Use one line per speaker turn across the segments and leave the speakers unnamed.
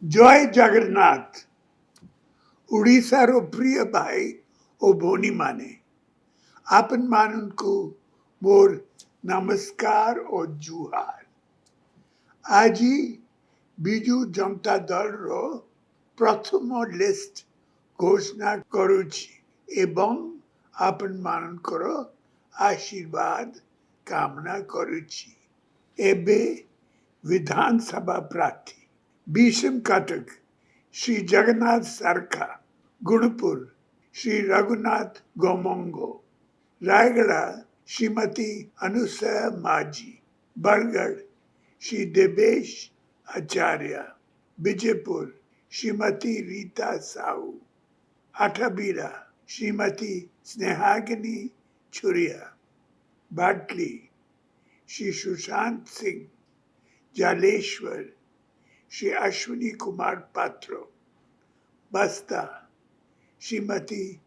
जय जगन्नाथ उड़ीसार प्रिय भाई ओ भोनी माने आपन मानन को मोर नमस्कार और जुहार। आज बिजू जनता दल रो प्रथम लिस्ट घोषणा करुछि एवं आपन मानन करो आशीर्वाद कामना करुछि। एबे विधानसभा प्रार्थी भीषम कटक श्री जगन्नाथ सरका, गुणपुर श्री रघुनाथ गोमंगो, रायगढ़ श्रीमती अनुसया माझी, बरगढ़ श्री देवेश आचार्य, विजयपुर श्रीमती रीता साहू, अठाबीरा श्रीमती स्नेहागिनी छुरिया, बाटली श्री सुशांत सिंह, जालेश्वर श्री अश्विनी कुमार पात्रो, बस्ता श्रीमती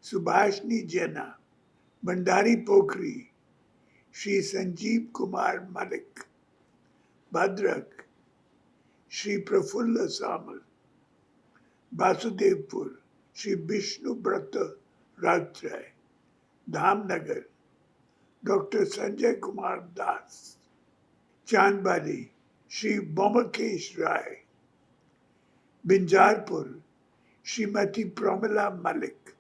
सुभाषनी जेना, भंडारी पोखरी श्री संजीव कुमार मलिक, भद्रक श्री प्रफुल्ल सामल, वासुदेवपुर श्री विष्णु व्रत राउतराय, धामनगर डॉक्टर संजय कुमार दास, चांदबाली श्री बोमकेश राय, बिंजारपुर श्रीमती प्रमिला मलिक,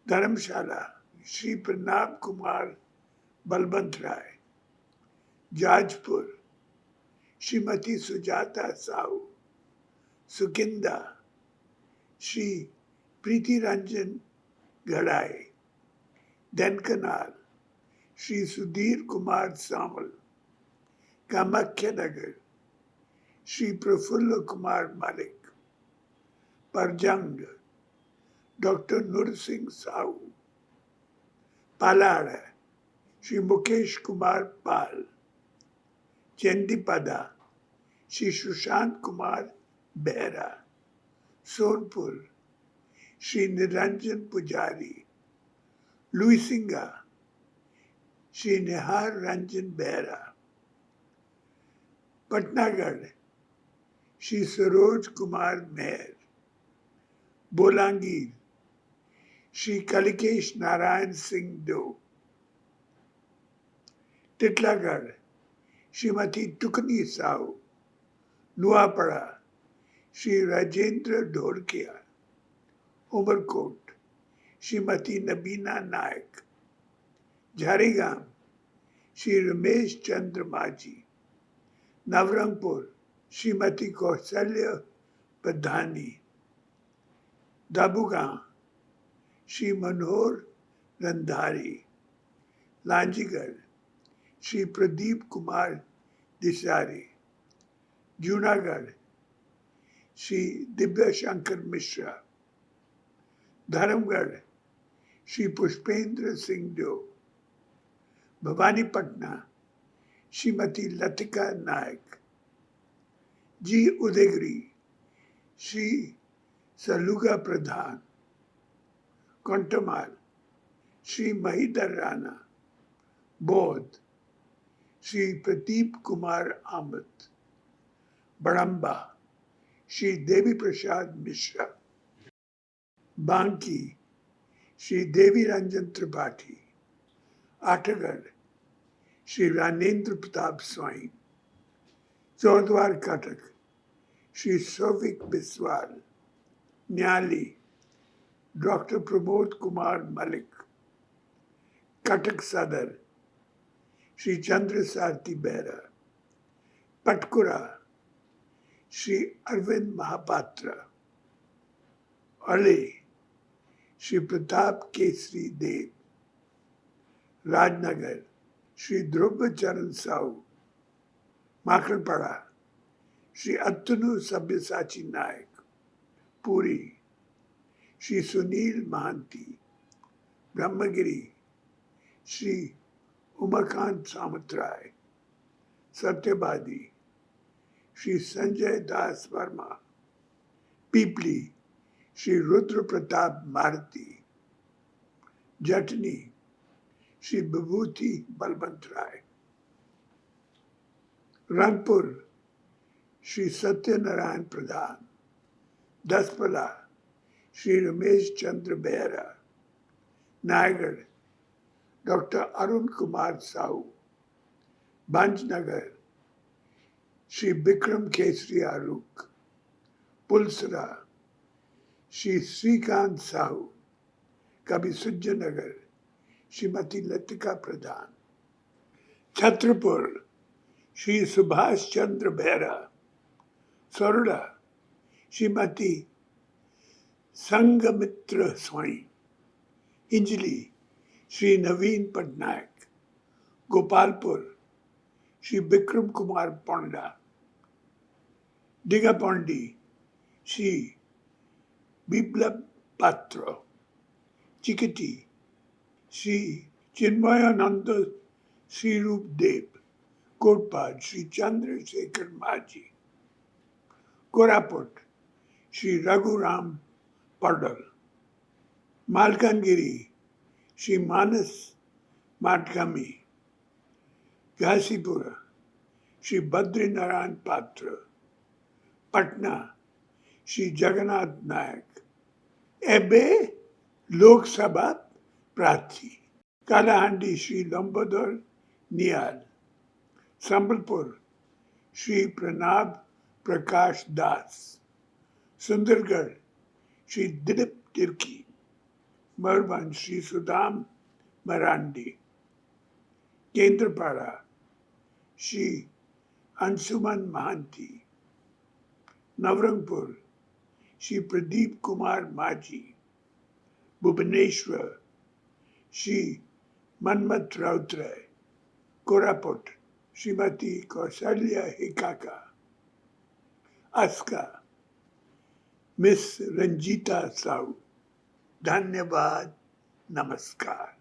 धर्मशाला श्री प्रणाब कुमार बलवंत राय, जाजपुर श्रीमती सुजाता साहू, सुकिंदा श्री प्रीति रंजन गड़ाई, देनकनाल श्री सुधीर कुमार सामल, कामाख्या नगर श्री प्रफुल्ल कुमार मलिक, परजंग डॉक्टर नूरसिंह साहू, पालाड़ श्री मुकेश कुमार पाल, चंदीपदा श्री सुशांत कुमार बेहरा, सोनपुर श्री निरंजन पुजारी, लुईसिंगा श्री निहार रंजन बेहरा, पटनागढ़ श्री सरोज कुमार मेहर, बोलांगीर श्री कलिकेश नारायण सिंह दो, टिटलागढ़ श्रीमती टुकनी साहू, नुआपड़ा श्री राजेंद्र ढोलकिया, उमरकोट श्रीमती नबीना नायक, झारीगाम श्री रमेश चंद्र माझी, नवरंगपुर श्रीमती कौशल्य प्रधानी, दाबूगांव श्री मनोहर रंधारी, लांजीगढ़ श्री प्रदीप कुमार दिसारी, जूनागढ़ श्री दिव्य शंकर मिश्रा, धर्मगढ़ श्री पुष्पेंद्र सिंह दो, भवानीपटना श्रीमती लतिका नायक, जी उदयगिरी श्री सलुगा प्रधान, कंटमाल श्री महीधर राणा, बौद्ध श्री प्रदीप कुमार आमत, बड़म्बा श्री देवी प्रसाद मिश्रा, बांकी श्री देवी रंजन त्रिपाठी, आठगढ़ श्री रानेन्द्र प्रताप स्वाइन, चौद्वार कटक श्री सौविक बिस्वाल, न्याली डॉक्टर प्रमोद कुमार मलिक, कटक सदर श्री चंद्र सारथी बेहरा, पटकुरा श्री अरविंद महापात्र, अले श्री प्रताप केसरी देव, राजनगर श्री ध्रुव चरण साहू, माखड़पड़ा श्री अतनु सब्यसाची नायक, पुरी श्री सुनील महांती, ब्रह्मगिरी श्री उमाकांत सामतराय, सत्यवादी श्री संजय दास वर्मा, पीपली श्री रुद्र प्रताप मारुति, जटनी श्री विभूति बलवंत राय, रंगपुर श्री सत्यनारायण प्रधान, दसपला श्री रमेश चंद्र बेहरा, नायगढ़ डॉक्टर अरुण कुमार साहू, भंजनगर श्री विक्रम केसरी आरूख, पुलसरा श्री श्रीकांत साहू, कभी सुजनगर श्रीमती लतिका प्रधान, छत्रपुर श्री सुभाष चंद्र बेहरा, सोरडा श्रीमती संगमित्र स्वाई, इंजली श्री नवीन पटनायक, गोपालपुर श्री विक्रम कुमार पोंडा, डिगापोंडी श्री बिप्लब पात्र, चिकटी श्री चिन्मयानंद श्री रूपदेव, कोटपाड श्री चंद्रशेखर माझी, कोरापुट श्री रघुराम पडल, मालकानगिरी श्री मानस माटगामी, घासीपुरा श्री बद्रीनारायण पात्र, पटना श्री जगन्नाथ नायक, एबे लोकसभा प्रार्थी, कालाहांडी श्री लंबोदर नियाल, संबलपुर श्री प्रणब प्रकाश दास, सुंदरगढ़ श्री दिलीप तिर्की, मरबन श्री सुदाम मरांडी, केंद्रपाड़ा श्री अंशुमन महांती, नवरंगपुर श्री प्रदीप कुमार माझी, भुवनेश्वर श्री मनमथ राउतराय, कोरापुट श्रीमती कौशल्या हिकाका, अस्का मिस रंजीता साहू। धन्यवाद, नमस्कार।